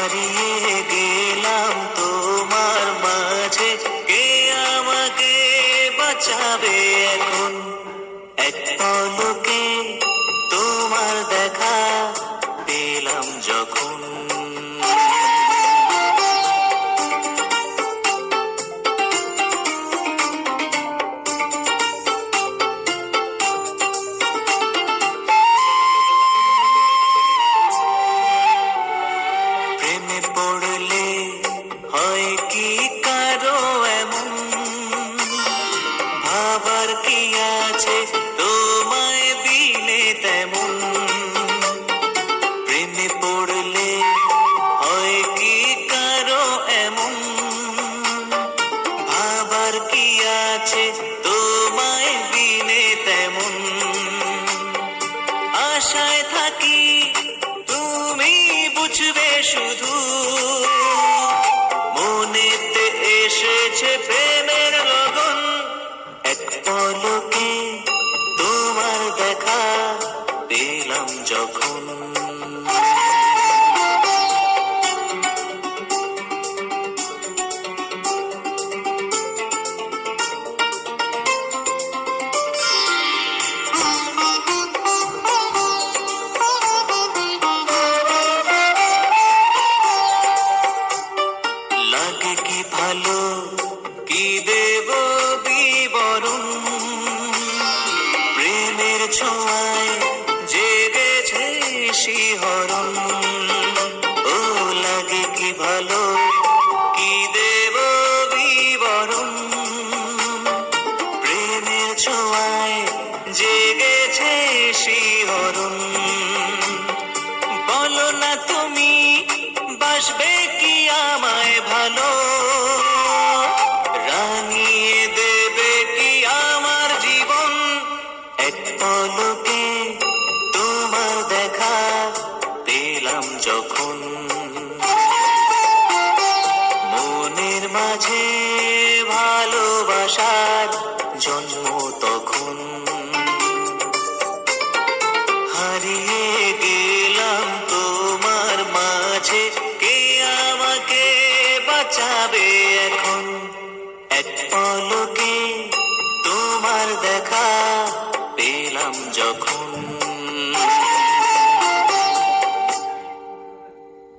হারিয়ে গেলাম তোমার মাঝে, কে আমাকে বাঁচাবে এখন? এক পলকে তোমার দেখা পেলাম যখন। প্রেমে পড়লে হয় কি কারো এমন, ভাবার কি আছে তোমায় বিনে তেমন। প্রেমে পড়লে হয় কি কারো এমন, ভাবার কি আছে তোমায় বিনে তেমন। আশায় থাকি তুমি বুঝবে শুধু, মনেতে এসেছে প্রেমের লগন। এক পলকে তোমার দেখা পেলাম যখন। লাগে কি ভালো, কি দেব বিবরণ, প্রেমের ছোঁয়ায় জেগেছে শিহরণ। ও লাগে কি ভালো, কি দেব বিবরণ, প্রেমের ছোঁয়ায় জেগেছে শিহরণ। বলো না তুমি বাসবে কি আমায় ভালো, রাঙিয়ে দেবে কি আমার জীবন। এক পলকে তোমার দেখা পেলাম যখন, মনের মাঝে ভালোবাসার জন্ম তখন। হারিয়ে গেলাম তোমার মাঝে, কে আমাকে বাঁচাবে এখন? এক পলকে তোমার দেখা পেলাম যখন।